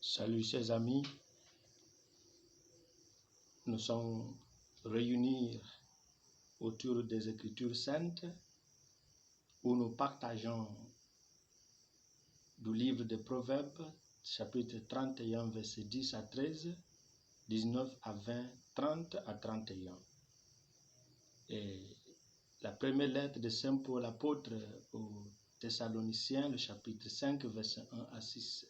Salut chers amis, nous sommes réunis autour des Écritures saintes où nous partageons du livre des Proverbes, chapitre 31, versets 10 à 13, 19 à 20, 30 à 31. Et la première lettre de Saint Paul l'apôtre aux Thessaloniciens, le chapitre 5, versets 1 à 6.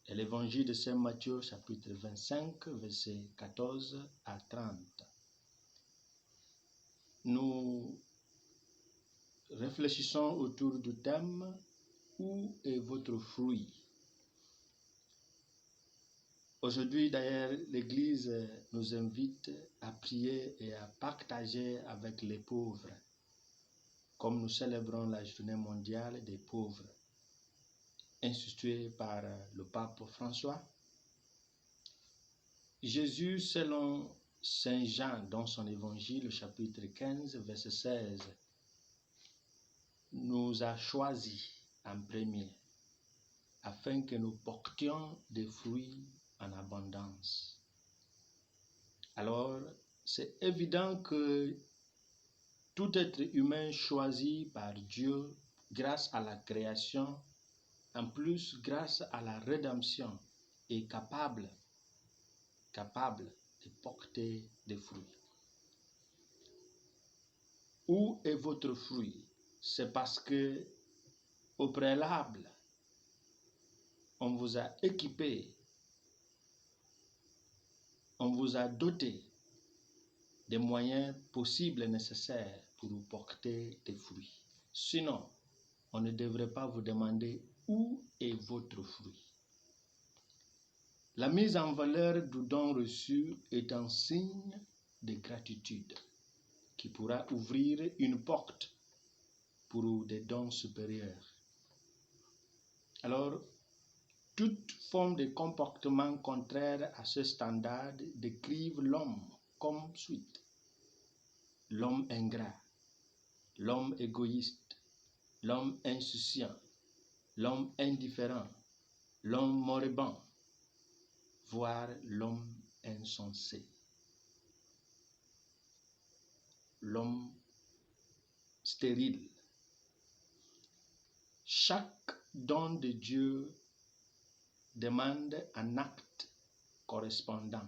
Et l'évangile de Saint Matthieu, chapitre 25, versets 14 à 30. Nous réfléchissons autour du thème « Où est votre fruit ?» Aujourd'hui, d'ailleurs, l'Église nous invite à prier et à partager avec les pauvres, comme nous célébrons la journée mondiale des pauvres, instituée par le pape François. Jésus, selon Saint Jean, dans son évangile, chapitre 15, verset 16, nous a choisis en premier, afin que nous portions des fruits en abondance. Alors, c'est évident que tout être humain choisi par Dieu, grâce à la création, en plus grâce à la rédemption, est capable de porter des fruits. Où est votre fruit? C'est parce que, au préalable, on vous a équipé, on vous a doté des moyens possibles et nécessaires pour vous porter des fruits. Sinon, on ne devrait pas vous demander où est votre fruit. La mise en valeur du don reçu est un signe de gratitude qui pourra ouvrir une porte pour des dons supérieurs. Alors, toute forme de comportement contraire à ce standard décrivent l'homme comme suit. L'homme ingrat, l'homme égoïste, l'homme insouciant, l'homme indifférent, l'homme moribond, voire l'homme insensé. L'homme stérile. Chaque don de Dieu demande un acte correspondant.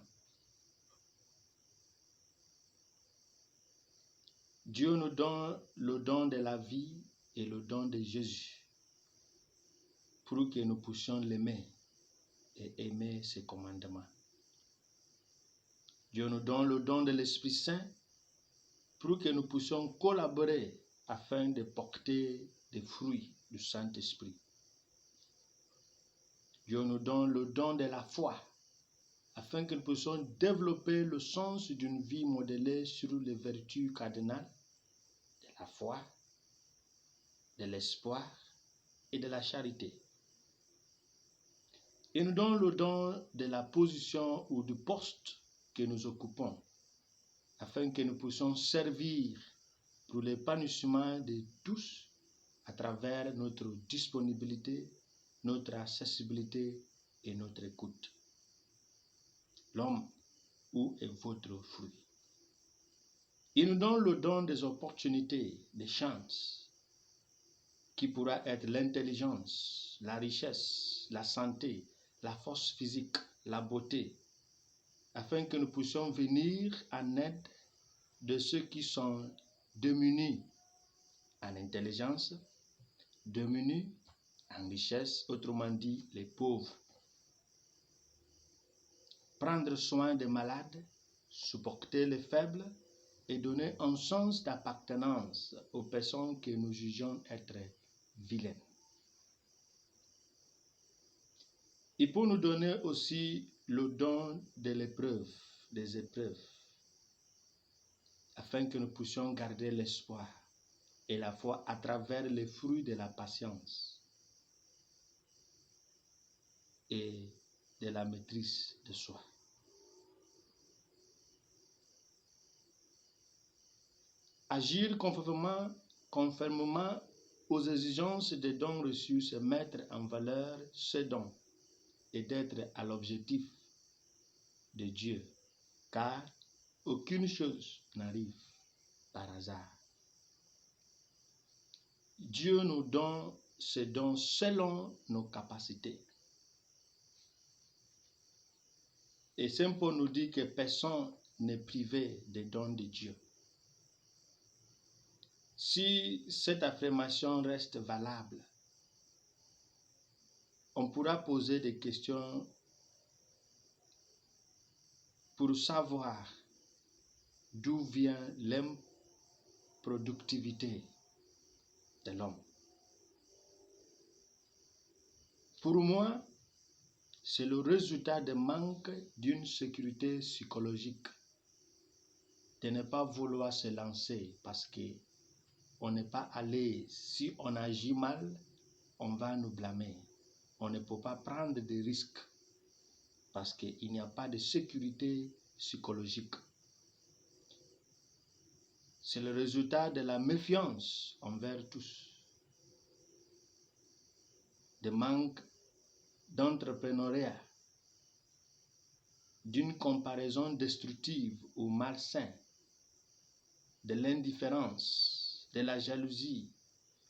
Dieu nous donne le don de la vie et le don de Jésus pour que nous puissions l'aimer et aimer ses commandements. Dieu nous donne le don de l'Esprit Saint pour que nous puissions collaborer afin de porter des fruits du Saint-Esprit. Dieu nous donne le don de la foi afin que nous puissions développer le sens d'une vie modélée sur les vertus cardinales de la foi, de l'espoir et de la charité. Il nous donne le don de la position ou du poste que nous occupons, afin que nous puissions servir pour l'épanouissement de tous à travers notre disponibilité, notre accessibilité et notre écoute. L'homme, où est votre fruit? Il nous donne le don des opportunités, des chances, qui pourra être l'intelligence, la richesse, la santé, la force physique, la beauté, afin que nous puissions venir en aide de ceux qui sont démunis en intelligence, démunis en richesse, autrement dit les pauvres. Prendre soin des malades, supporter les faibles et donner un sens d'appartenance aux personnes que nous jugeons être vilaines. Il peut nous donner aussi le don de l'épreuve, des épreuves, afin que nous puissions garder l'espoir et la foi à travers les fruits de la patience et de la maîtrise de soi. Agir conformément aux exigences des dons reçus, c'est mettre en valeur ces dons et d'être à l'objectif de Dieu, car aucune chose n'arrive par hasard. Dieu nous donne ce don selon nos capacités. Et Saint Paul nous dit que personne n'est privé des dons de Dieu. Si cette affirmation reste valable, on pourra poser des questions pour savoir d'où vient l'improductivité de l'homme. Pour moi, c'est le résultat du manque d'une sécurité psychologique, de ne pas vouloir se lancer parce qu'on n'est pas à l'aise. Si on agit mal, on va nous blâmer. On ne peut pas prendre des risques parce qu'il n'y a pas de sécurité psychologique. C'est le résultat de la méfiance envers tous, de manque d'entrepreneuriat, d'une comparaison destructive ou malsaine, de l'indifférence, de la jalousie,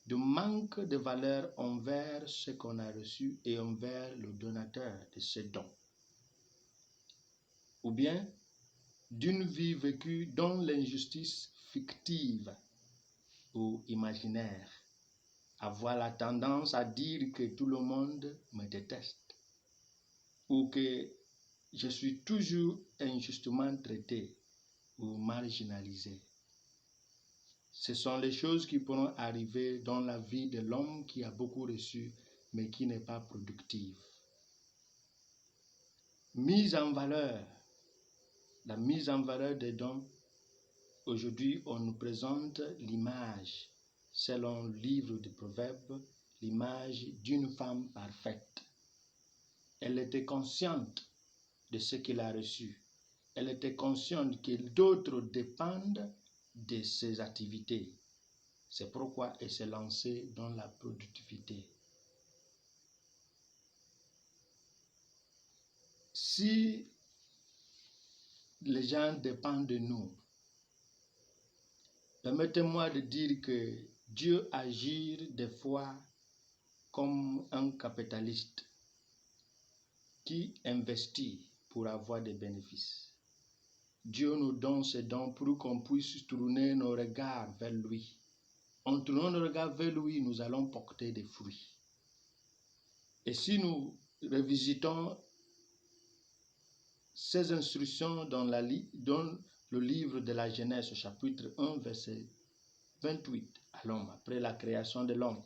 du manque de valeur envers ce qu'on a reçu et envers le donateur de ce don. Ou bien d'une vie vécue dans l'injustice fictive ou imaginaire, avoir la tendance à dire que tout le monde me déteste ou que je suis toujours injustement traité ou marginalisé. Ce sont les choses qui pourront arriver dans la vie de l'homme qui a beaucoup reçu mais qui n'est pas productive. Mise en valeur, la mise en valeur des dons. Aujourd'hui, on nous présente l'image, selon le livre des Proverbes, l'image d'une femme parfaite. Elle était consciente de ce qu'elle a reçu. Elle était consciente que d'autres dépendent de ses activités. C'est pourquoi elle s'est lancée dans la productivité. Si les gens dépendent de nous, permettez-moi de dire que Dieu agit des fois comme un capitaliste qui investit pour avoir des bénéfices. Dieu nous donne ces dons pour qu'on puisse tourner nos regards vers lui. En tournant nos regards vers lui, nous allons porter des fruits. Et si nous revisitons ces instructions dans le livre de la Genèse, chapitre 1, verset 28, à l'homme, après la création de l'homme,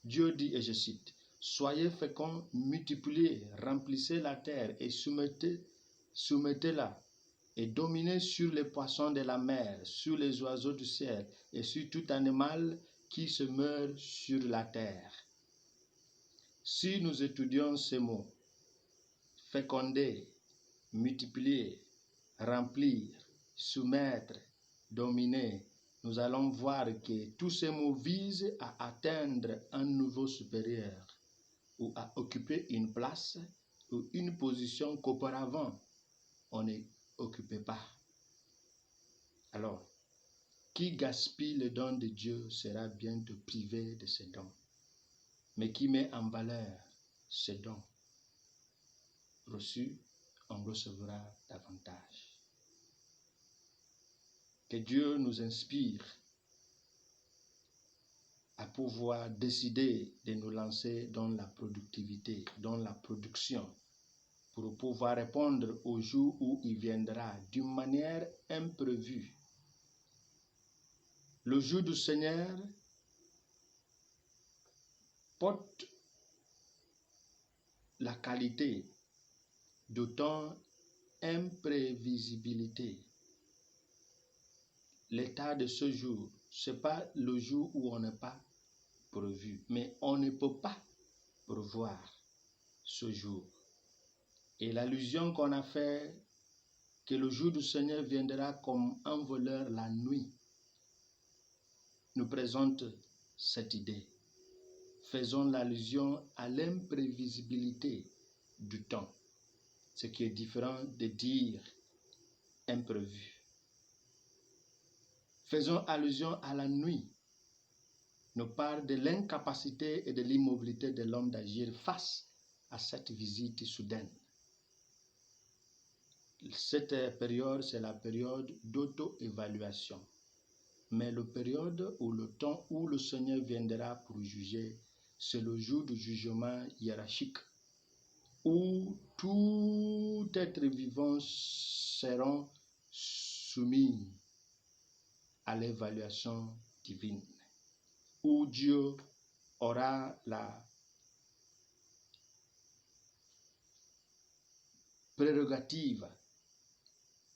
Dieu dit, et je cite, « Soyez féconds, multipliez, remplissez la terre et soumettez-la, et dominez sur les poissons de la mer, sur les oiseaux du ciel, et sur tout animal qui se meurt sur la terre. » Si nous étudions ces mots, féconder, multiplier, remplir, soumettre, dominer, nous allons voir que tous ces mots visent à atteindre un niveau supérieur ou à occuper une place ou une position qu'auparavant on n'occupait pas. Alors, qui gaspille le don de Dieu sera bientôt privé de ses dons, mais qui met en valeur ses dons reçus, on recevra davantage. Que Dieu nous inspire à pouvoir décider de nous lancer dans la productivité, dans la production, pour pouvoir répondre au jour où il viendra d'une manière imprévue. Le jour du Seigneur porte la qualité d'autant imprévisibilité. L'état de ce jour, ce n'est pas le jour où on n'est pas prévu, mais on ne peut pas prévoir ce jour. Et l'allusion qu'on a fait, que le jour du Seigneur viendra comme un voleur la nuit, nous présente cette idée. Faisons l'allusion à l'imprévisibilité du temps, ce qui est différent de dire imprévu. Faisons allusion à la nuit, nous parle de l'incapacité et de l'immobilité de l'homme d'agir face à cette visite soudaine. Cette période, c'est la période d'auto-évaluation. Mais la période ou le temps où le Seigneur viendra pour juger, c'est le jour du jugement hiérarchique, où tout être vivant seront soumis à l'évaluation divine, où Dieu aura la prérogative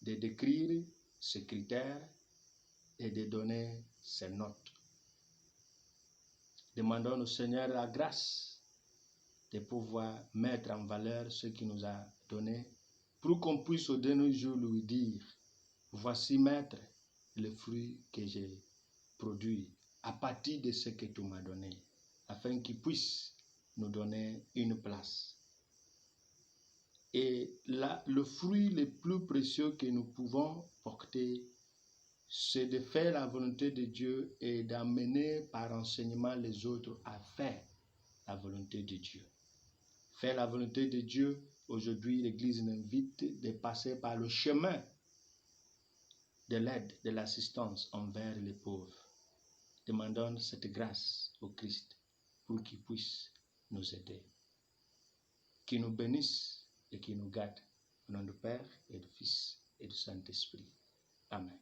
de décrire ses critères et de donner ses notes. Demandons au Seigneur la grâce de pouvoir mettre en valeur ce qu'il nous a donné pour qu'on puisse au dernier jour lui dire: voici, Maître, le fruit que j'ai produit à partir de ce que tu m'as donné, afin qu'il puisse nous donner une place. Et là, le fruit le plus précieux que nous pouvons porter, c'est de faire la volonté de Dieu et d'amener par enseignement les autres à faire la volonté de Dieu. Faire la volonté de Dieu, aujourd'hui l'Église nous invite de passer par le chemin de l'aide, de l'assistance envers les pauvres. Demandons cette grâce au Christ pour qu'il puisse nous aider. Qu'il nous bénisse et qu'il nous garde. Au nom du Père et du Fils et du Saint-Esprit. Amen.